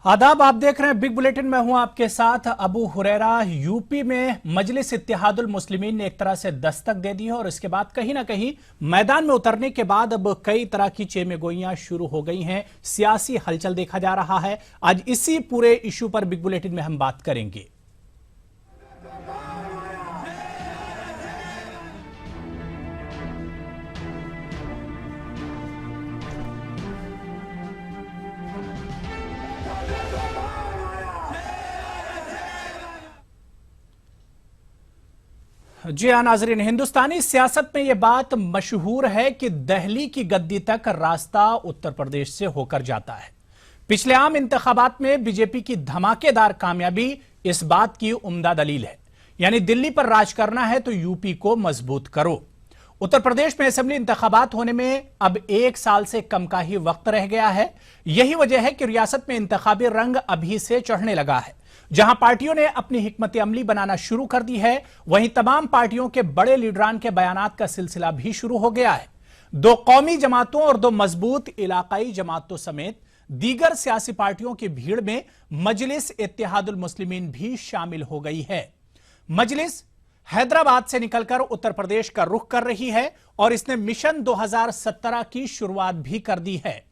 आदाब, आप देख रहे हैं बिग बुलेटिन। मैं हूं आपके साथ अबू हुरैरा। यूपी में मजलिस इत्तेहादुल मुस्लिमीन ने एक तरह से दस्तक दे दी है और इसके बाद कहीं ना कहीं मैदान में उतरने के बाद अब कई तरह की चेमेगोइयां शुरू हो गई हैं, सियासी हलचल देखा जा रहा है। आज इसी पूरे इशू पर बिग बुलेटिन में हम बात करेंगे। जी हाँ नाजरीन, हिंदुस्तानी सियासत में यह बात मशहूर है कि दिल्ली की गद्दी तक रास्ता उत्तर प्रदेश से होकर जाता है। पिछले आम इंतखाबात में बीजेपी की धमाकेदार कामयाबी इस बात की उम्दा दलील है। यानी दिल्ली पर राज करना है तो यूपी को मजबूत करो। उत्तर प्रदेश में असेंबली इंतखाबात होने में अब 1 साल से कम का ही वक्त रह गया है। यही वजह है कि रियासत में इंतखाबी रंग अभी से चढ़ने लगा है। जहां पार्टियों ने अपनी हिकमत अमली बनाना शुरू कर दी है, वहीं तमाम पार्टियों के बड़े लीडरान के बयानात का सिलसिला भी शुरू हो गया है। 2 कौमी जमातों और 2 मजबूत इलाकाई जमातों समेत दीगर सियासी पार्टियों की भीड़ में मजलिस इत्तेहादुल मुस्लिमीन भी शामिल हो गई है। मजलिस हैदराबाद से निकलकर उत्तर प्रदेश का रुख कर रही है और इसने मिशन 2017 की शुरुआत भी कर दी है।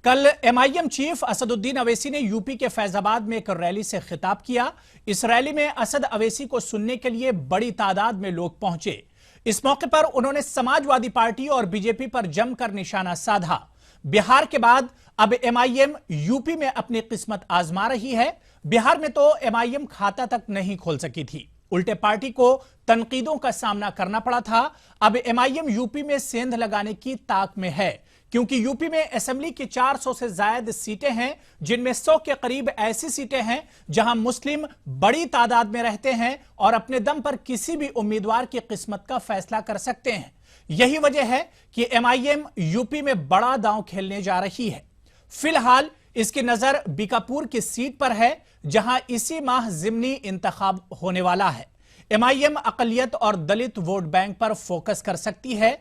कल एमआईएम चीफ असदुद्दीन अवैसी ने यूपी के फैजाबाद में एक रैली से खिताब किया। इस रैली में असद अवैसी को सुनने के लिए बड़ी तादाद में लोग पहुंचे। इस मौके पर उन्होंने समाजवादी पार्टी और बीजेपी पर जमकर निशाना साधा। बिहार के बाद अब एमआईएम यूपी में अपनी किस्मत आजमा रही है। बिहार में तो एमआईएम खाता तक नहीं खोल सकी थी, उल्टे पार्टी को तनकीदों का सामना करना पड़ा था। अब एमआईएम यूपी में सेंध लगाने की ताक में है, क्योंकि यूपी में असेंबली की 400 से ज्यादा सीटें हैं, जिनमें 100 के करीब ऐसी सीटें हैं जहां मुस्लिम बड़ी तादाद में रहते हैं और अपने दम पर किसी भी उम्मीदवार की किस्मत का फैसला कर सकते हैं। यही वजह है कि एमआईएम यूपी में बड़ा दांव खेलने जा रही है। फिलहाल इसकी नजर बीकापुर की सीट पर है, जहां इसी माह जिमनी इंतखाब होने वाला है। एमआईएम अकलियत और दलित वोट बैंक पर फोकस कर सकती है।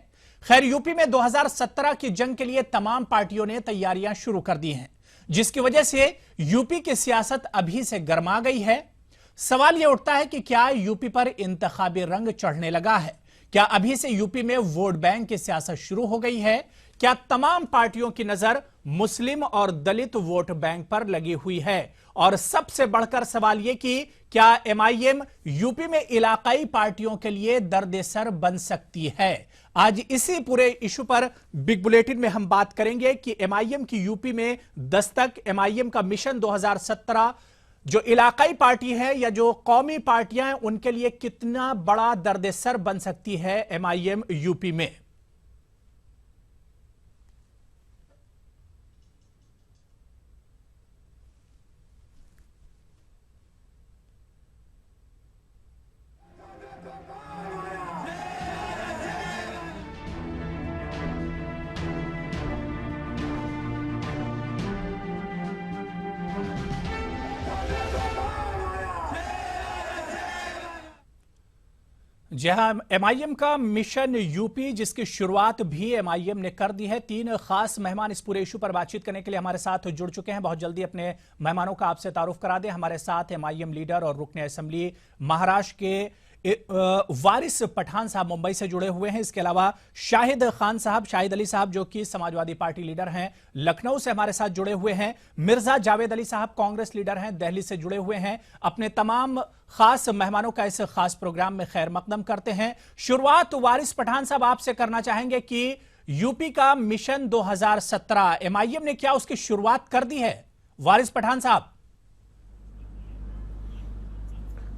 खैर, यूपी में 2017 की जंग के लिए तमाम पार्टियों ने तैयारियां शुरू कर दी हैं, जिसकी वजह से यूपी की सियासत अभी से गर्मा गई है। सवाल यह उठता है कि क्या यूपी पर इंतखाबी रंग चढ़ने लगा है? क्या अभी से यूपी में वोट बैंक की सियासत शुरू हो गई है? क्या तमाम पार्टियों की नजर मुस्लिम और दलित वोट बैंक पर लगी हुई है? और सबसे बढ़कर सवाल यह कि क्या एमआईएम यूपी में इलाकाई पार्टियों के लिए दर्द-ए-सर बन सकती है? आज इसी पूरे इशू पर बिग बुलेटिन में हम बात करेंगे कि एमआईएम की यूपी में दस्तक, एमआईएम का मिशन 2017 जो इलाकाई पार्टी है या जो कौमी पार्टियां हैं, उनके लिए कितना बड़ा दर्द-ए-सर बन सकती है एमआईएम यूपी में। जी हां, एमआईएम का मिशन यूपी, जिसकी शुरुआत भी एमआईएम ने कर दी है। 3 खास मेहमान इस पूरे इशू पर बातचीत करने के लिए हमारे साथ जुड़ चुके हैं। बहुत जल्दी अपने मेहमानों का आपसे तारुफ करा दें। हमारे साथ एमआईएम लीडर और रुकने असेंबली महाराष्ट्र के वारिस पठान साहब मुंबई से जुड़े हुए हैं। इसके अलावा शाहिद खान साहब, शाहिद अली साहब जो कि समाजवादी पार्टी लीडर हैं, लखनऊ से हमारे साथ जुड़े हुए हैं। मिर्जा जावेद अली साहब कांग्रेस लीडर हैं, दिल्ली से जुड़े हुए हैं। अपने तमाम खास मेहमानों का इस खास प्रोग्राम में खैर मकदम करते हैं। शुरुआत वारिस पठान साहब आपसे करना चाहेंगे कि यूपी का मिशन 2017 एमआईएम ने क्या उसकी शुरुआत कर दी है? वारिस पठान साहब।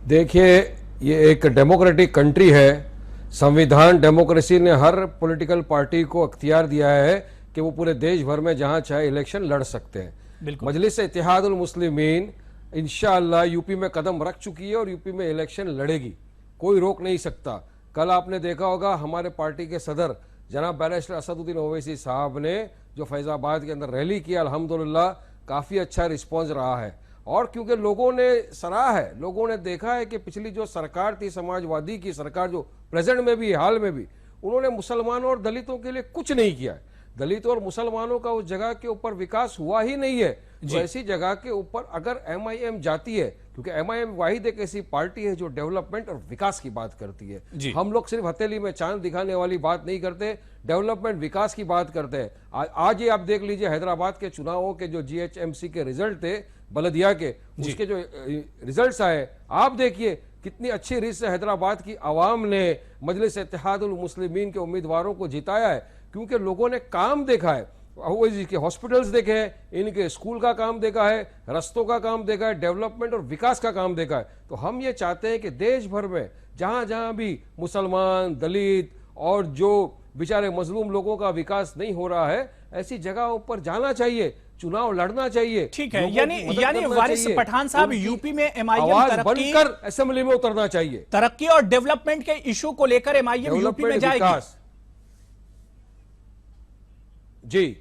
देखिए, ये एक डेमोक्रेटिक कंट्री है। संविधान डेमोक्रेसी ने हर पॉलिटिकल पार्टी को अख्तियार दिया है कि वो पूरे देश भर में जहां चाहे इलेक्शन लड़ सकते हैं। मजलिस इत्तेहादुल मुस्लिमीन इंशाअल्लाह यूपी में कदम रख चुकी है और यूपी में इलेक्शन लड़ेगी, कोई रोक नहीं सकता। कल आपने देखा होगा हमारे पार्टी के सदर जनाब बैरिस्टर असदुद्दीन ओवैसी साहब ने जो फैजाबाद के अंदर रैली किया, अल्हम्दुलिल्लाह काफ़ी अच्छा रिस्पॉन्स रहा है। और क्योंकि लोगों ने सराहा है, लोगों ने देखा है कि पिछली जो सरकार थी समाजवादी की सरकार, जो प्रेजेंट में भी हाल में भी, उन्होंने मुसलमानों और दलितों के लिए कुछ नहीं किया है। दलित और मुसलमानों का उस जगह के ऊपर विकास हुआ ही नहीं है। तो ऐसी जगह के ऊपर अगर एमआईएम जाती है, क्योंकि एमआईएम वाहिद एक ऐसी पार्टी है जो डेवलपमेंट और विकास की बात करती है। हम लोग सिर्फ हथेली में चांद दिखाने वाली बात नहीं करते, डेवलपमेंट विकास की बात करते हैं। आज ये आप देख लीजिए हैदराबाद के चुनावों के जो जीएचएमसी के रिजल्ट थे बलदिया के, उसके जो रिजल्ट्स आए, आप देखिए कितनी अच्छी रीत से हैदराबाद की आवाम ने मजलिस इत्तेहादुल मुस्लिमीन के उम्मीदवारों को जिताया है, क्योंकि लोगों ने काम देखा है। के हॉस्पिटल्स देखे हैं, इनके स्कूल का काम देखा है, रस्तों का काम देखा है, डेवलपमेंट और विकास का काम देखा है। तो हम ये चाहते हैं कि देश भर में जहां जहां भी मुसलमान, दलित और जो बेचारे मजलूम लोगों का विकास नहीं हो रहा है, ऐसी जगहों पर जाना चाहिए, चुनाव लड़ना चाहिए। ठीक है, यानी वारिस पठान साहब, यूपी में एमआईएम तरक्की बनकर असेंबली में उतरना चाहिए। तरक्की और डेवलपमेंट के इशू को लेकर एमआईएम यूपी में जाएगी। जी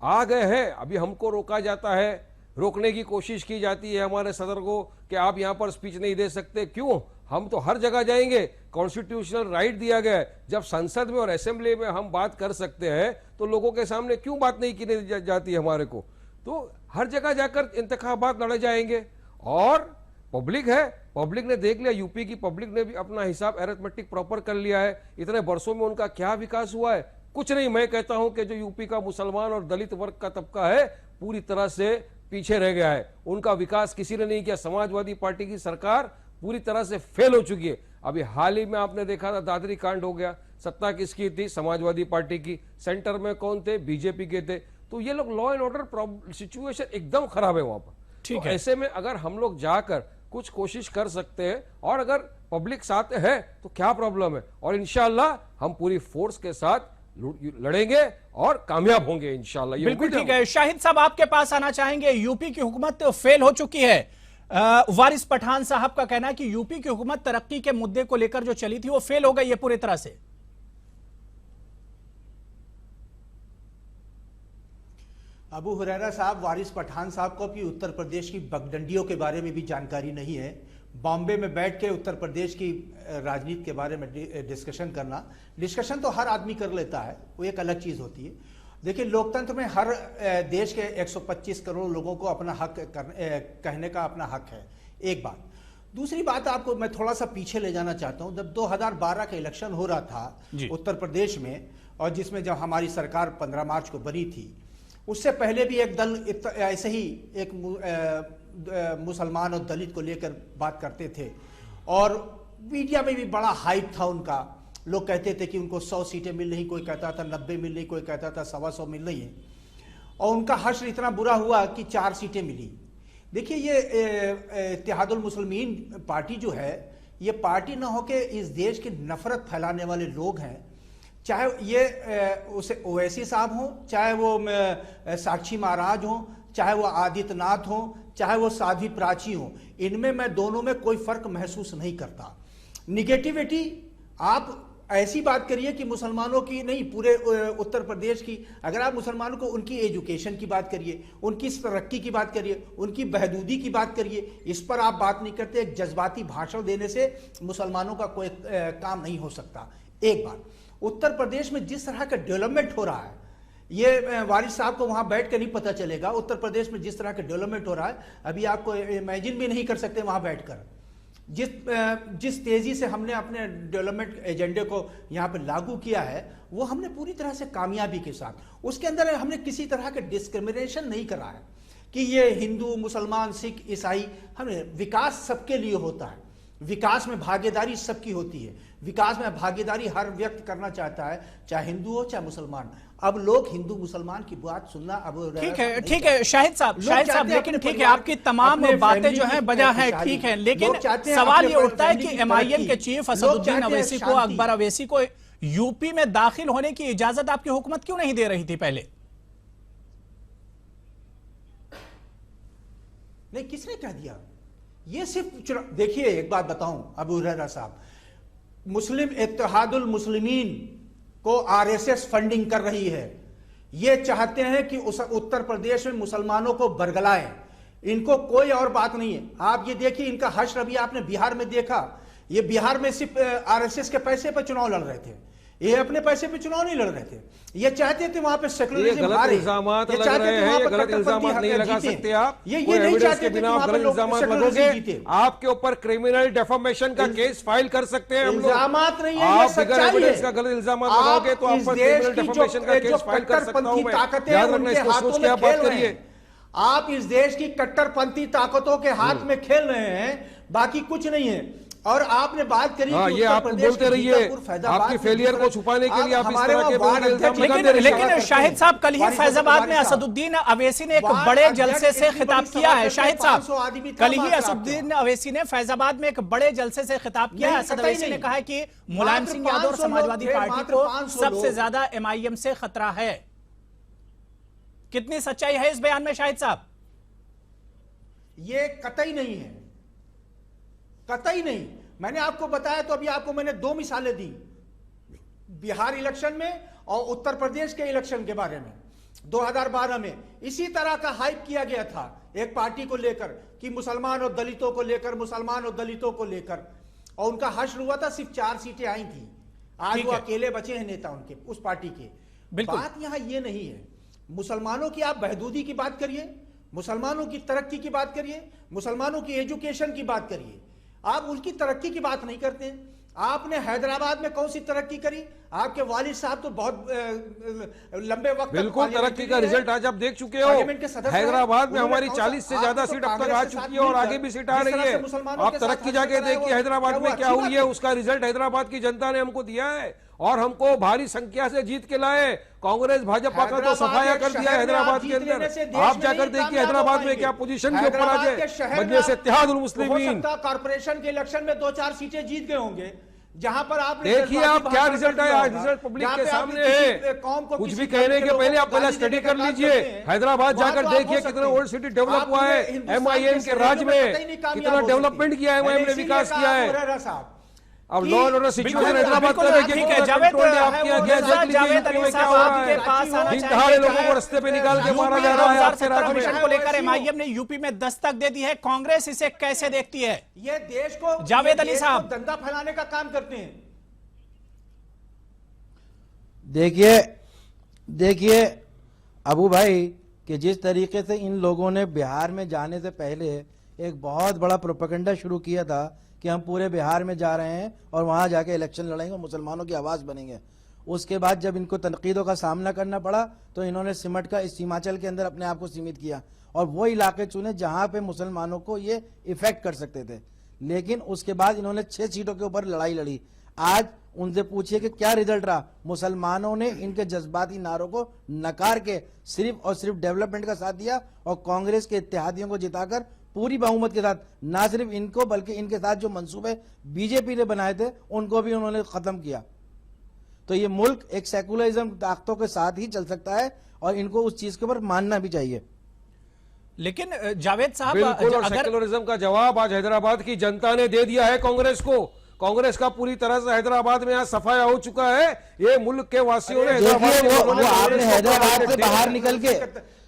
आ गए हैं, अभी हमको रोका जाता है, रोकने की कोशिश की जाती है हमारे सदर को कि आप यहां पर स्पीच नहीं दे सकते। क्यों? हम तो हर जगह जाएंगे, कॉन्स्टिट्यूशनल राइट दिया गया है। जब संसद में और असेंबली में हम बात कर सकते हैं तो लोगों के सामने क्यों बात नहीं की जाती है हमारे को? तो हर जगह जाकर इंतखाबात लड़े जाएंगे। और पब्लिक है, पब्लिक ने देख लिया, यूपी की पब्लिक ने भी अपना हिसाब अरिथमेटिक प्रॉपर कर लिया है। इतने वर्षों में उनका क्या विकास हुआ है? कुछ नहीं। मैं कहता हूं कि जो यूपी का मुसलमान और दलित वर्ग का तबका है पूरी तरह से पीछे रह गया है, उनका विकास किसी ने नहीं किया। समाजवादी पार्टी की सरकार पूरी तरह से फेल हो चुकी है। अभी हाल ही में आपने देखा था दादरी कांड हो गया, सत्ता किसकी थी? समाजवादी पार्टी की। सेंटर में कौन थे? बीजेपी के थे। तो ये लोग लॉ एंड ऑर्डर सिचुएशन एकदम खराब है वहां पर। ठीक है, ऐसे में अगर हम लोग जाकर कुछ कोशिश कर सकते हैं और अगर पब्लिक साथ है तो क्या प्रॉब्लम है? और इंशाल्लाह हम पूरी फोर्स के साथ लड़ेंगे और कामयाब होंगे इंशाल्लाह। बिल्कुल ठीक है। शाहिद साहब आपके पास आना चाहेंगे। यूपी की हुकूमत फेल हो चुकी है। वारिस पठान साहब का कहना है कि यूपी की हुकूमत तरक्की के मुद्दे को लेकर जो चली थी वो फेल हो गई है पूरी तरह से। अबू हुरैरा साहब, वारिस पठान साहब को भी उत्तर प्रदेश की पगडंडियों के बारे में भी जानकारी नहीं है। बॉम्बे में बैठ के उत्तर प्रदेश की राजनीति के बारे में डिस्कशन तो हर आदमी कर लेता है, वो एक अलग चीज़ होती है। देखिए, लोकतंत्र में हर देश के 125 करोड़ लोगों को अपना हक कहने का अपना हक है, एक बात। दूसरी बात, आपको मैं थोड़ा सा पीछे ले जाना चाहता हूँ। जब 2012 का इलेक्शन हो रहा था उत्तर प्रदेश में, और जिसमें जब हमारी सरकार 15 मार्च को बनी थी, उससे पहले भी एक दल ऐसे ही एक मुसलमान और दलित को लेकर बात करते थे और मीडिया में भी बड़ा हाइप था उनका। लोग कहते थे कि उनको 100 सीटें मिल रही, कोई कहता था 90 मिल रही, कोई कहता था 125 मिल रही है। और उनका हश्र इतना बुरा हुआ कि 4 सीटें मिली। देखिए, ये इत्तेहादुल मुस्लिमीन पार्टी जो है, ये पार्टी ना होके इस देश की नफरत फैलाने वाले लोग हैं। चाहे ये उसे ओवैसी साहब हों, चाहे वो साक्षी महाराज हों, चाहे वो आदित्यनाथ हों, चाहे वो साध्वी प्राची हों, इनमें मैं दोनों में कोई फर्क महसूस नहीं करता। निगेटिविटी आप ऐसी बात करिए कि मुसलमानों की नहीं, पूरे उत्तर प्रदेश की, अगर आप मुसलमानों को उनकी एजुकेशन की बात करिए, उनकी तरक्की की बात करिए, उनकी बहदूदी की बात करिए, इस पर आप बात नहीं करते। एक जज्बाती भाषण देने से मुसलमानों का कोई काम नहीं हो सकता। एक बात, उत्तर प्रदेश में जिस तरह का डेवलपमेंट हो रहा है, ये वारिस साहब को वहां बैठ कर नहीं पता चलेगा। उत्तर प्रदेश में जिस तरह का डेवलपमेंट हो रहा है, अभी आपको इमेजिन भी नहीं कर सकते वहां बैठकर। जिस तेजी से हमने अपने डेवलपमेंट एजेंडे को यहाँ पे लागू किया है, वो हमने पूरी तरह से कामयाबी के साथ, उसके अंदर हमने किसी तरह का डिस्क्रिमिनेशन नहीं करा है कि ये हिंदू, मुसलमान, सिख, ईसाई। हमने विकास सबके लिए होता है, विकास में भागीदारी सबकी होती है। विकास में भागीदारी हर व्यक्ति करना चाहता है, चाहे हिंदू हो चाहे मुसलमान। अब लोग हिंदू मुसलमान की बात सुनना अब ठीक है शाहिद साहब, लेकिन ठीक है, आपकी तमाम बातें जो हैं वजह है, ठीक है, लेकिन सवाल ये उठता है कि एमआईएम के चीफ असदुद्दीन अवैसी को, अकबर अवैसी को यूपी में दाखिल होने की इजाजत आपकी हुकूमत क्यों नहीं दे रही थी पहले? नहीं, किसने कह दिया? ये सिर्फ देखिए, एक बात बताऊं अबू हुरैरा साहब, मुस्लिम इत्तेहादुल मुस्लिमीन को आरएसएस फंडिंग कर रही है। ये चाहते हैं कि उस उत्तर प्रदेश में मुसलमानों को बरगलाएं। इनको कोई और बात नहीं है। आप ये देखिए, इनका हश्र अभी आपने बिहार में देखा। ये बिहार में सिर्फ आरएसएस के पैसे पर चुनाव लड़ रहे थे। ये अपने पैसे पे चुनाव नहीं लड़ रहे थे, ये चाहते थे वहां पे ये सेकुलरिज्म गलत हारे, इल्जामात ये लग चाहते रहे थे हैं, वहां ये पे गलत कट्टरपंथी इल्जामात नहीं लगा जीते। सकते आप। ये कोई नहीं एविडेंस चाहते के थे बिना कि आप वहां पे गलत लोग इल्जामात सेकुलरिज्म लगोगे, जीते। आपके ऊपर क्रिमिनल डेफामेशन का केस फाइल कर सकते हैं हम लोग। इल्जामात नहीं है, ये आप बिगर सच्चाई एविडेंस है। का गलत इल्जामात आप लगाओगे तो आप इस पर देश क्रिमिनल की डेफामेशन का केस फाइल कर सकता हूं कट्टरपंथी मैं। ताकतें याद रखना, उनके इसको हाथों सोच में के आप बात खेल रहे करिए। हैं। आप इस देश की कट्टरपंथी ताकतों के हाथ में खेल रहे हैं, बाकी कुछ नहीं है। और आपने बात करी हाँ, कि ये उत्तर आप प्रदेश बोलते के रहिए, बीकापुर, फैजाबाद आपकी में फेलियर जिस को तरह- छुपाने के लिए आप इस हमारे तरह के वहाँ वार्ड बेवजह इल्जाम अध्यक्ष लगाते हैं। रहिए। लेकिन शाहिद साहब, कल ही वारिस फैजाबाद में वारिस साहब। असदुद्दीन अवैसी ने एक वार्ड बड़े अध्यक्ष जलसे से इतनी खिताब बड़ी किया सभा है। करते शाहिद 500 आदमी साहब, क्या कल ही मात्रा असदुद्दीन अवैसी ने फैजाबाद में एक बड़े जलसे से खिताब किया है। नहीं, असद कतई अवैसी ने नहीं। कहा है कि मुलायम मात्र सिंह यादव और 500 समाजवादी लोग थे, पार्टी मात्र को 500 सबसे लोग। ज्यादा एमआईएम से खतरा है। कितनी सच्चाई है इस बयान में शाहिद साहब? ये कतई नहीं है, कतई नहीं। मैंने आपको बताया तो अभी आपको मैंने 2 मिसालें दी, बिहार इलेक्शन में और उत्तर प्रदेश के इलेक्शन के बारे में। 2012 में इसी तरह का हाइप किया गया था एक पार्टी को लेकर कि मुसलमान और दलितों को लेकर, मुसलमान और दलितों को लेकर, और उनका हश्र हुआ था, सिर्फ 4 सीटें आई थी। आज ठीक वो है। अकेले बचे हैं नेता उनके, उस पार्टी के। बिल्कुल। बात यहां ये नहीं है। मुसलमानों की आप बहदूदी की बात करिए, मुसलमानों की तरक्की की बात करिए, मुसलमानों की एजुकेशन की बात करिए, आप उनकी तरक्की की बात नहीं करते हैं। आपने हैदराबाद में कौन सी तरक्की करी? आपके वालिद साहब तो बहुत लंबे वक्त तक बिल्कुल तरक्की पार्लियामेंट्री का रहे, रिजल्ट आज आप देख चुके हो। पार्लियामेंट के सदस्य रहे। हैदराबाद में उन्होंने हमारी कौन सा- 40 से ज्यादा आपने तो सीट अब तक कांग्रेस आ के साथ चुकी है और मिलकर आगे भी सीट आ जिस तरह रही से है। मुसलमानों आप के साथ तरक्की हश्र जाके कराया, देखिए हैदराबाद वो में क्या अच्छी हुई बात है, उसका रिजल्ट हैदराबाद की जनता ने हमको दिया है और हमको भारी संख्या से जीत के लाए। कांग्रेस भाजपा का तो हैदराबाद सफाया एक कर दिया शहर में हैदराबाद आप के जीत लेने से अंदर। देश आप में जाकर नहीं देखिए कामयाब हैदराबाद हो में क्या पाएंगे। पोजीशन के ऊपर आज हैदराबाद के है, शहर में मजलिस आप- इत्तेहादुल हो मुस्लिमीन। सकता कॉर्पोरेशन के इलेक्शन में 2-4 सीटें जीत गए होंगे, जहां पर आपने देखिए आप क्या भाषण रिजल्ट कर है, दिया आज होगा, रिजल्ट पब्लिक जहां के पे आपने सामने किसी है। कौम को, कुछ किसी भी धर्म कहने के के लोगों पहले को आप पहले गाली स्टडी देने कर का काम लीजिए। करते हैं। हैदराबाद वहां जाकर तो आप देखिए हो कितना सकते हैं। ओल्ड सिटी डेवलप आप हुआ पूरे है हिंदुस्तान एमआईएम के राज शहरों में, कतई नहीं कामयाब कितना हो डेवलपमेंट सकते। किया है एमआईएम ने, मैंने विकास इसीलिए किया कहा है। हुरैरा साहब अब कि- लॉ एंड ऑर्डर बिल्कुल, सिचुएशन हैदराबाद बिल्कुल, का देखिए, ठीक है। पूरा जावेद कंट्रोल में आप है, किया वो गया। नजर देख लीजिए जावेद यूपी अली में क्या साहब, हो रहा आपके है। पास आना दिन चाहेंगे। दहाड़े लोगों चाहे को रास्ते पे निकाल के मारा जा रहा है आपके राज्य में। कमीशन को लेकर एमआईएम ने यूपी में दस्तक दे दी है, कांग्रेस इसे कैसे देखती है? ये देश को, जावेद ये अली देश साहब। को दंगा फैलाने का काम करते हैं। देखिए अबू भाई कि जिस तरीके से इन लोगों ने बिहार में जाने से पहले एक बहुत बड़ा प्रोपेगेंडा शुरू किया था कि हम पूरे बिहार में जा रहे हैं और वहां जाके इलेक्शन लड़ेंगे और मुसलमानों की आवाज़ बनेंगे। उसके बाद जब इनको तनकीदों का सामना करना पड़ा तो इन्होंने सिमट का इस हिमाचल के अंदर अपने आप को सीमित किया और वो इलाके चुने जहां पे मुसलमानों को ये इफेक्ट कर सकते थे। लेकिन उसके बाद इन्होंने 6 सीटों के ऊपर लड़ाई लड़ी। आज उनसे पूछिए कि क्या रिजल्ट रहा। मुसलमानों ने इनके जज्बाती नारों को नकार के सिर्फ और सिर्फ डेवलपमेंट का साथ दिया और कांग्रेस के इत्तेहादियों को जिताकर पूरी बहुमत के साथ, ना सिर्फ इनको बल्कि इनके साथ जो मंसूबे बीजेपी ने बनाए थे उनको भी उन्होंने खत्म किया। तो ये मुल्क एक सेकुलरिज्म ताकतों के साथ ही चल सकता है और इनको उस चीज के ऊपर मानना भी चाहिए। लेकिन जावेद साहब, बिल्कुल, और अगर सेकुलरिज्म का जवाब आज हैदराबाद की जनता ने दे दिया है कांग्रेस को। कांग्रेस का पूरी तरह से हैदराबाद में आज सफाया हो चुका है। ये मुल्क के वासियों ने हैदराबाद देखिए, के वो लोगों ने आपने कांग्रेस को हैदराबाद से अपना बाहर निकल के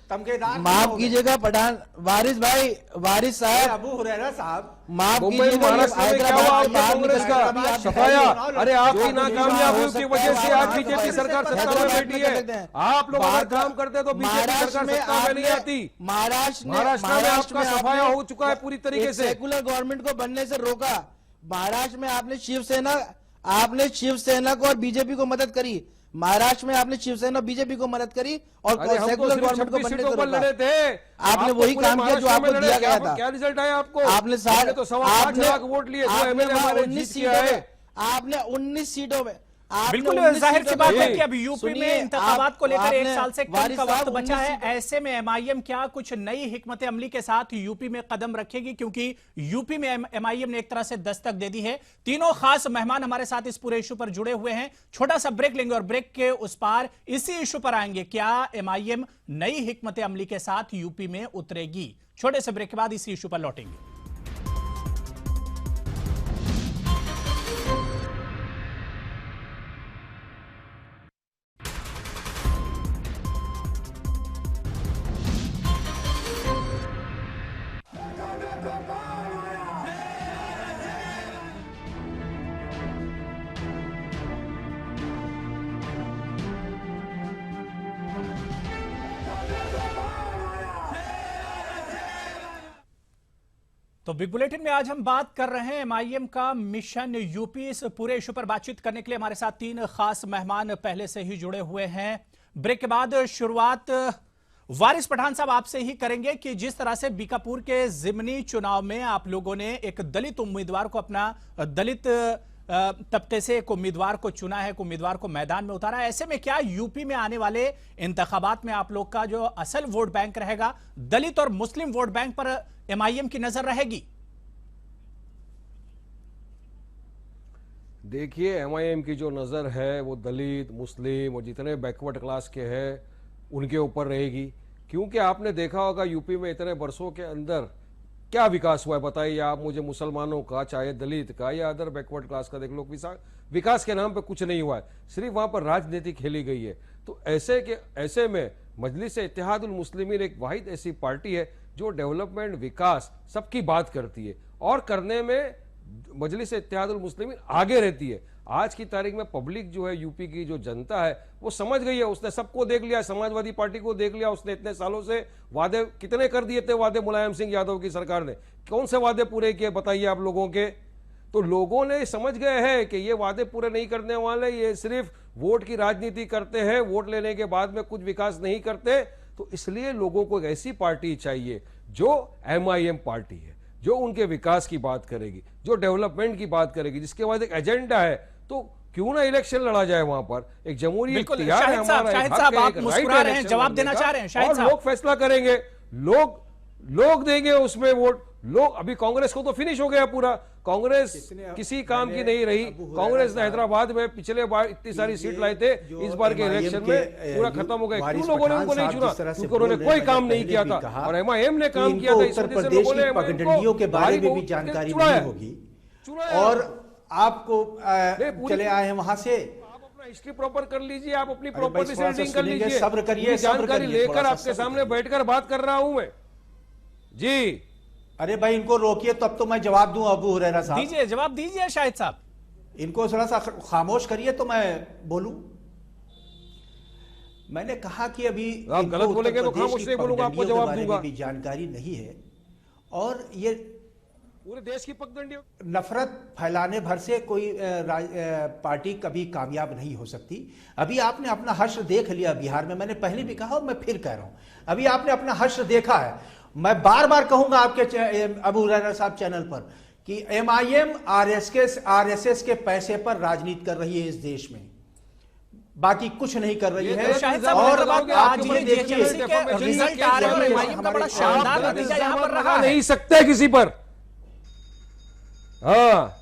तमकेदार माफ कीजिएगा पठान वारिस भाई, वारिस साहब अबू हुरैरा साहब, माफ मुंबई कीजिएगा, महाराष्ट्र में क्या हुआ हैदराबाद आपके से बाहर कांग्रेस निकल के अभी का आप सफाया? दिखाइए। अरे आपकी जो नाकामयाबियों हो की सकता वजह है से आज वहाँ बीजेपी पे सरकार सत्ता में हैदराबाद बैठी में कर सकते है। हैं। आप लोग अगर बात- काम करते तो बीजेपी सरकार सत्ता में नहीं आती। महाराष्ट्र महाराष्ट्र में आपका सफाया हो चुका है पूरी तरीके से। सेकुलर गवर्नमेंट को बनने से रोका। महाराष्ट्र में आपने शिवसेना को और बीजेपी को मदद करी। महाराष्ट्र में आपने शिवसेना और बीजेपी को मदद करी और अरे हम तो सेकुलर सिर्फ गवर्नमेंट को 26 बनने सीटों से पर रोका। लड़े थे। आपने आप तो वही पूरे काम किया जो महाराष्ट्र आपको में दिया लड़े। गया आप- था। क्या रिजल्ट आया आपको? आपने आपने तो 5.25 लाख वोट लिए, जो एमएलए हमारे जीत के आए। आपने 19 सीटों में बिल्कुल जाहिर सी बात है कि अब यूपी में इंतखाबात को लेकर 1 साल से कम का वक्त बचा है। ऐसे में एमआईएम क्या कुछ नई हिकमत अमली के साथ यूपी में कदम रखेगी, क्योंकि यूपी में एमआईएम ने एक तरह से दस्तक दे दी है। तीनों खास मेहमान हमारे साथ इस पूरे इशू पर जुड़े हुए हैं। छोटा सा ब्रेक लेंगे और ब्रेक के उस पार इसी इशू पर आएंगे, क्या एमआईएम नई हिकमत अमली के साथ यूपी में उतरेगी। छोटे से ब्रेक के बाद इसी इशू पर लौटेंगे। तो बिग बुलेटिन में आज हम बात कर रहे हैं एमआईएम का मिशन यूपी। इस पूरे इशू पर बातचीत करने के लिए हमारे साथ 3 खास मेहमान पहले से ही जुड़े हुए हैं। ब्रेक के बाद शुरुआत वारिस पठान साहब आपसे ही करेंगे कि जिस तरह से बीकापुर के जिमनी चुनाव में आप लोगों ने एक दलित उम्मीदवार को, अपना दलित तबके से एक उम्मीदवार को चुना है, एक उम्मीदवार को मैदान में उतारा है, ऐसे में क्या यूपी में आने वाले इंतखाबात में आप लोग का जो असल वोट बैंक रहेगा, दलित और मुस्लिम वोट बैंक पर एमआईएम की नजर रहेगी? देखिए, एमआईएम की जो नज़र है वो दलित, मुस्लिम और जितने बैकवर्ड क्लास के हैं उनके ऊपर रहेगी। क्योंकि आपने देखा होगा यूपी में इतने वर्षों के अंदर क्या विकास हुआ है, बताइए आप मुझे। मुसलमानों का, चाहे दलित का या अदर बैकवर्ड क्लास का, देख लो, विकास के नाम पे कुछ नहीं हुआ है, सिर्फ वहां पर राजनीति खेली गई है। तो ऐसे में मजलिस-ए-इत्तेहादुल मुस्लिमीन एक वाहिद ऐसी पार्टी है जो डेवलपमेंट, विकास सबकी बात करती है और करने में मजलिस-ए-इत्तेहादुल मुस्लिमीन आगे रहती है। आज की तारीख में पब्लिक जो है, यूपी की जो जनता है, वो समझ गई है, उसने सबको देख लिया, समाजवादी पार्टी को देख लिया, उसने इतने सालों से वादे कितने कर दिए थे, वादे मुलायम सिंह यादव की सरकार ने कौन से वादे पूरे किए बताइए आप लोगों के। तो लोगों ने समझ गए हैं कि ये वादे पूरे नहीं करने वाले, ये सिर्फ वोट की राजनीति करते हैं, वोट लेने के बाद में कुछ विकास नहीं करते। तो इसलिए लोगों को एक ऐसी पार्टी चाहिए जो एमआईएम पार्टी है, जो उनके विकास की बात करेगी, जो डेवलपमेंट की बात करेगी, जिसके बाद एक एजेंडा है। तो क्यों ना इलेक्शन लड़ा जाए वहां पर, एक जमहूरी इख्तियार है हमारा, शाहिद साहब आप मुस्कुरा रहे हैं, जवाब देना चाह रहे हैं शाहिद साहब। लोग फैसला करेंगे, लोग देंगे उसमें वोट। लोग, अभी कांग्रेस को तो फिनिश हो गया पूरा, कांग्रेस किसी काम की नहीं रही। कांग्रेस ने हैदराबाद में पिछले बार इतनी सारी सीट लाए थे, इस बार के इलेक्शन में पूरा खत्म हो गया। क्यों लोगों ने उनको नहीं चुना? क्योंकि उन्होंने कोई काम नहीं किया था और एमआईएम ने काम किया था। उत्तर प्रदेश की पगडंडियों के बारे में भी जानकारी नहीं होगी और आपको चले आए हैं वहां से। आप अपना हिस्ट्री प्रॉपर कर लीजिए, आप अपनी प्रॉपर्टी से रीडिंग कर लीजिए, सब्र करिए, जानकारी लेकर आपके सामने बैठकर बात कर रहा हूं मैं जी। अरे भाई इनको रोकिए, तब तो मैं जवाब दूं। अबू हुरैरा साहब दीजिए, जवाब दीजिए शाहिद साहब। इनको थोड़ा सा खामोश करिए तो मैं बोलूं। मैंने कहा कि अभी आप गलत बोलेंगे तो खामोश नहीं बोलूंगा, आपको जवाब दूंगा। भी जानकारी नहीं है और ये पूरे देश की पगडंडी, नफरत फैलाने भर से कोई पार्टी कभी कामयाब नहीं हो सकती। अभी आपने अपना हश्र देख लिया बिहार में, मैंने पहले भी कहा और मैं फिर कह रहा हूं, अभी आपने अपना हश्र देखा है। मैं बार बार कहूंगा आपके अबू हुरैरा साहब चैनल पर कि एमआईएम आरएसएस के पैसे पर राजनीति कर रही है इस देश में, बाकी कुछ नहीं कर रही है। और आज ये देखिए रिजल्ट आ रहे हैं, एमआईएम का बड़ा शानदार नतीजा यहां पर रहा है। नहीं सकते किसी पर। हाँ,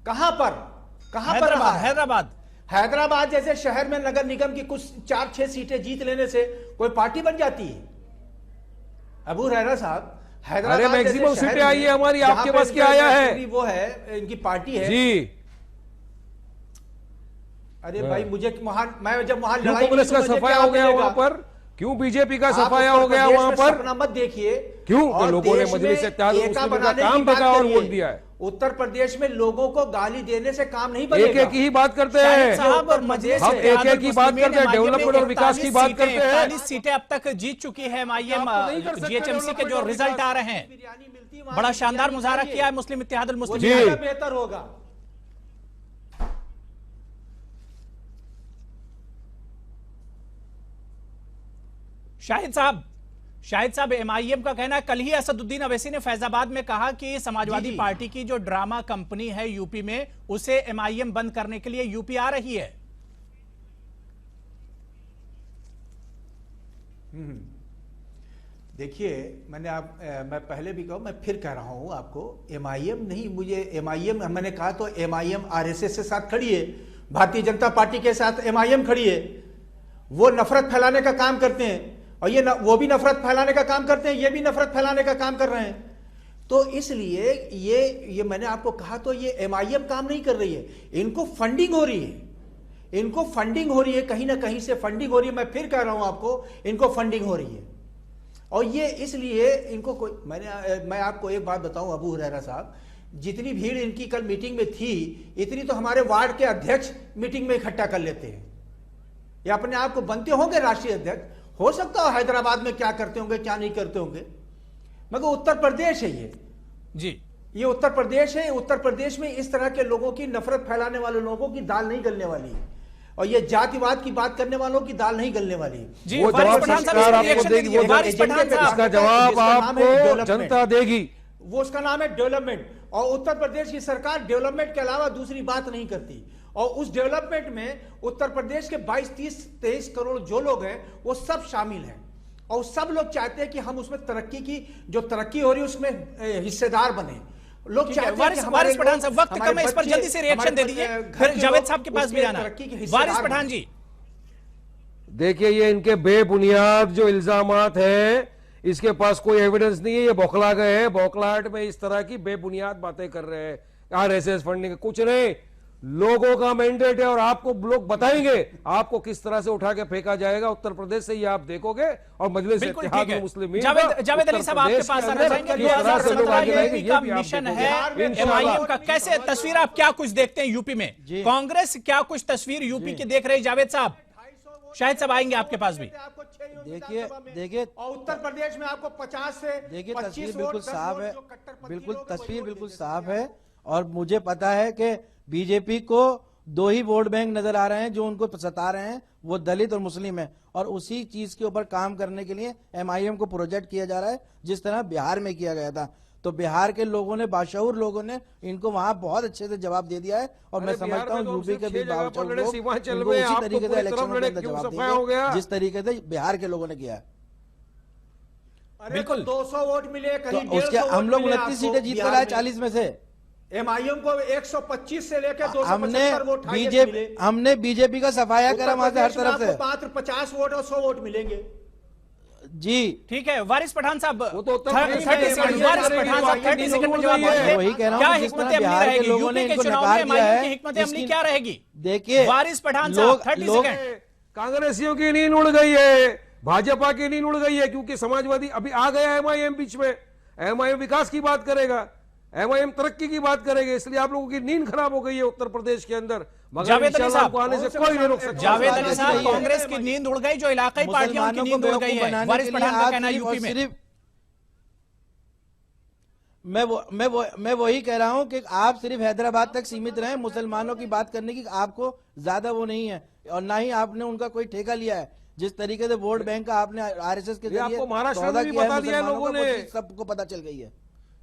कहां पर हैदराबाद जैसे शहर में नगर निगम की कुछ 4-6 सीटें जीत लेने से कोई पार्टी बन जाती है? अबू हुरैरा साहब, हैदराबाद मैक्सिमम सीटें आई है हमारी, आपके पास क्या आया है? वो है, इनकी पार्टी है जी। अरे भाई मुझे मैं जब वहां लड़ाई, कांग्रेस का सफाया हो गया वहां पर, क्यों बीजेपी का सफाया हो गया वहां पर? सपना मत देखिए। क्यों? तो लोगों ने मजलिस-ए-इत्तेहादुल मुस्लिमीन का काम देखा और वोट दिया है। उत्तर प्रदेश में लोगों को गाली देने से काम नहीं बनेगा। एक एक ही बात करते हैं हम, एक एक ही बात करते हैं, डेवलपमेंट और विकास की बात करते हैं। 41 सीटें अब तक जीत चुकी है एमआईएम। जीएचएमसी के जो रिजल्ट आ रहे हैं, बड़ा शानदार मुजाहरा किया है मुस्लिम इत्तेहादुल मुस्लिमीन। बेहतर होगा। शाहिद साहब, एमआईएम का कहना है, कल ही असदुद्दीन अवैसी ने फैजाबाद में कहा कि समाजवादी पार्टी की जो ड्रामा कंपनी है यूपी में, उसे एमआईएम बंद करने के लिए यूपी आ रही है। देखिए, मैं पहले भी कहा, मैं फिर कह रहा हूं आपको, एमआईएम नहीं, मुझे एमआईएम, मैंने कहा तो एमआईएम आरएसएस के साथ खड़ी है, भारतीय जनता पार्टी के साथ एमआईएम खड़ी है। वो नफरत फैलाने का काम करते हैं और वो भी नफरत फैलाने का काम करते हैं, ये भी नफरत फैलाने का काम कर रहे हैं। तो इसलिए ये मैंने आपको कहा, तो ये एमआईएम काम नहीं कर रही है, इनको फंडिंग हो रही है, कहीं ना कहीं से फंडिंग हो रही है। मैं फिर कह रहा हूं आपको, इनको फंडिंग हो रही है और ये इसलिए इनको मैं आपको एक बात बताऊं अबू हुरैरा साहब, जितनी भीड़ इनकी कल मीटिंग में थी, इतनी तो हमारे वार्ड के अध्यक्ष मीटिंग में इकट्ठा कर लेते हैं। ये अपने आप को बनते होंगे राष्ट्रीय अध्यक्ष, हो सकता है हैदराबाद में क्या करते होंगे क्या नहीं करते होंगे, मगर उत्तर प्रदेश है ये, जी ये उत्तर प्रदेश है। उत्तर प्रदेश में इस तरह के लोगों की, नफरत फैलाने वाले लोगों की दाल नहीं गलने वाली है, और ये जातिवाद की बात करने वालों की दाल नहीं गलने वाली है। जी, वो वारिस जवाब पठान साहब सरकार इसका आपको रिएक्शन देगी, दीजिए। वो वारिस एजेंडे पठान पे साहब, इसका बात करते हैं, जवाब जिसका नाम है आपको डेवलपमेंट। जनता देगी। वो उसका नाम है डेवलपमेंट, और उत्तर प्रदेश की सरकार डेवलपमेंट के अलावा दूसरी बात नहीं करती। और उस डेवलपमेंट में उत्तर प्रदेश के 22, 30, 23 करोड़ जो लोग हैं वो सब शामिल हैं, और सब लोग चाहते हैं कि हम उसमें तरक्की की, जो तरक्की हो रही है उसमें हिस्सेदार बने। लोग चाहते हैं कि हमारे वारिस पठान लोग, साहब, वक्त हमारे कम है, इस पर बच्चे, जल्दी से रिएक्शन हमारे दे दीजिए, घर फिर के जावेद लोग साहब के पास भी उसके जाना तरक्की के है। हिस्सेदार वारिस बने। पठान जी, देखिए ये इनके बेबुनियाद जो इल्जामात हैं, इसके पास कोई एविडेंस नहीं है, ये बौखला गए हैं, बौखलाहट में इस तरह की बेबुनियाद बातें कर रहे हैं। आरएसएस फंडिंग कुछ नहीं, लोगों का मैंडेट है, और आपको लोग बताएंगे आपको किस तरह से उठा के फेंका जाएगा उत्तर प्रदेश से, ये आप देखोगे। और मजलिस बिल्कुल इत्तेहाद ठीक है। मुस्लिमीन जावेद अली साहब, आपके पास आना चाहेंगे। 2017 यूपी का मिशन है, एमआईएम का कैसे तस्वीर, आप क्या कुछ देखते हैं यूपी में? कांग्रेस क्या कुछ तस्वीर यूपी की देख रही है? जावेद साहब, शायद सब आएंगे आपके पास भी। देखिए और उत्तर प्रदेश में आपको 50 से देखिए 25 तस्वीर वोट, बिल्कुल 10 साफ वोट है, जो कट्टरपंथी बिल्कुल लोग हैं, तस्वीर वही बिल्कुल वोट साफ देते है। और मुझे पता है कि बीजेपी को दो ही वोट बैंक नजर आ रहे हैं जो उनको सता रहे हैं, वो दलित और मुस्लिम है, और उसी चीज के ऊपर काम करने के लिए एमआईएम को प्रोजेक्ट किया जा रहा है, जिस तरह बिहार में किया गया था। तो बिहार के लोगों ने, बाशऊर लोगों ने इनको वहां बहुत अच्छे से जवाब दे दिया है, और मैं समझता हूं यूपी के भी बावजूद लोग इनको उसी तरीके से इलेक्शन के अंदर जवाब देंगे जिस तरीके से बिहार के लोगों ने किया है। बिल्कुल 200 वोट मिले, तो कहीं उसके 150 हम लोग वोट मिले 29 आपको सीटें जीत कर बिहार आए में। 40 में से। एमआईएम को 125 से लेकर हमने 275 वोट हाईएस्ट मिले। हमने बीजेपी का सफाया करा वहां से हर उत्तर प्रदेश तरफ में से। आपको मात्र 50 वोट और 100 वोट मिलेंगे। जी ठीक है, वारिस पठान साहब, वो तो उत्तर 30 प्रदेश सेकंड, में वारिस है, पठान साहब 30 सेकंड में जवाब मैं दीजिए। वही कह रहा हूं क्या कि जिस हिकमत तरह अमली बिहार के रहेगी लोगों ने यूपी के इनको चुनाव नकार में? दिया एमआईएम की है, हिकमत अमली इसकी- क्या रहेगी? देखिए वारिस पठान साहब 30 सेकंड। कांग्रेसियों की नींद उड़ गई है, भाजपा की नींद उड़ गई है, क्योंकि समाजवादी अभी आ गया एमआईएम बीच में। एमआईएम विकास की बात करेगा, एमआईएम तरक्की की बात करेंगे, इसलिए आप लोगों की नींद खराब हो गई है उत्तर प्रदेश के अंदर। मगर जावेद अली इंशाल्लाह साहब, आपको आने से कोई नहीं रोक सकता। जावेद अली साहब, सही है। कांग्रेस की नींद उड़ गई, जो इलाकाई पार्टियों की मुसलमानों को नींद उड़ गई बेवकूफ है, बनाने वारिस के लिए पठान का आप कहना है सिर्फ और यूपी में। सिर्फ मैं वही कह रहा हूं कि आप सिर्फ हैदराबाद तक सीमित रहे मुसलमानों की बात करने की, आपको ज्यादा वो नहीं है, और ना ही आपने उनका कोई ठेका लिया है। जिस तरीके से वोट बैंक का आपने आरएसएस के ये आपको जरिए महाराष्ट्र सौदा में भी किया है बता दिया है मुसलमानों लोगों का, वो ने। चीज सबको पता चल गई है।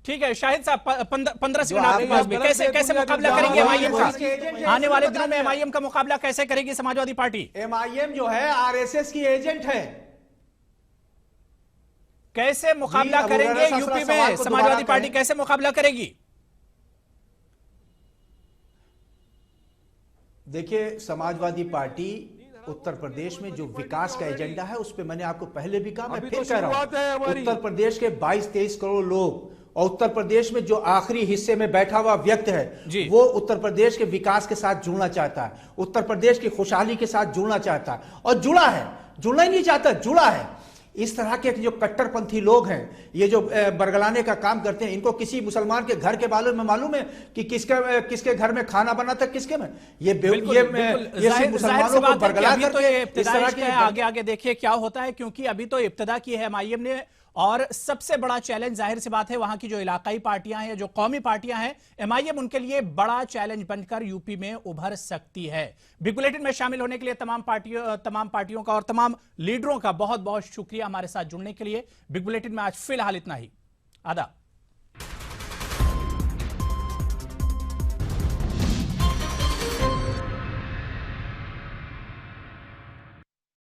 ठीक है, शाहिद साहब 15 सेकंड जो आपके पास आप भी। गलत कैसे है, कैसे दुनिया मुकाबला के करेंगे जवाब एमआईएम इसके एजेंट का? हैं, आने वाले इसको दिनों में बता एमआईएम का मुकाबला कैसे करेगी समाजवादी पार्टी? एमआईएम जो है आरएसएस की एजेंट है। कैसे मुकाबला अबू करेंगे हुरैरा साहब, यूपी सवाल में को समाजवादी दोबारा पार्टी? करें। कैसे मुकाबला करेगी? देखिए, समाजवादी पार्टी उत्तर प्रदेश में जो विकास का एजेंडा है उस पे मैंने आपको पहले भी कहा, मैं अभी फिर तो कह रहा शुरुआत है हूं। हमारी। उत्तर प्रदेश के 22-23 करोड़ लोग, और उत्तर प्रदेश में जो आखिरी हिस्से में बैठा हुआ व्यक्ति जी। है, वो उत्तर प्रदेश के विकास के साथ जुड़ना चाहता है, उत्तर प्रदेश की खुशहाली के साथ जुड़ना चाहता है, और जुड़ा है, जुड़ना ही नहीं चाहता, जुड़ा है। इस तरह के जो कट्टरपंथी लोग हैं, ये जो बरगलाने का काम करते हैं, इनको किसी मुसलमान के घर के बारे में मालूम है कि किसके घर में खाना बना था, किसके में? ये बिल्कुल, ये बिल्कुल। ये जाहिर मुसलमानों सी को बात है कि बरगला अभी तो करके ये इस इब्तिदाई तरह इश्क की है, आगे आगे देखिए क्या होता है, क्योंकि अभी तो इब्तिदा की है एमआईएम ने। और सबसे बड़ा चैलेंज जाहिर सी बात है वहां की जो इलाकाई पार्टियां हैं, जो कौमी पार्टियां हैं, एमआईएम उनके लिए बड़ा चैलेंज बनकर यूपी में उभर सकती है। बिग बुलेटिन में शामिल होने के लिए तमाम पार्टियों का और तमाम लीडरों का बहुत बहुत शुक्रिया हमारे साथ जुड़ने के लिए। बिग बुलेटिन में आज फिलहाल इतना ही। आदाब।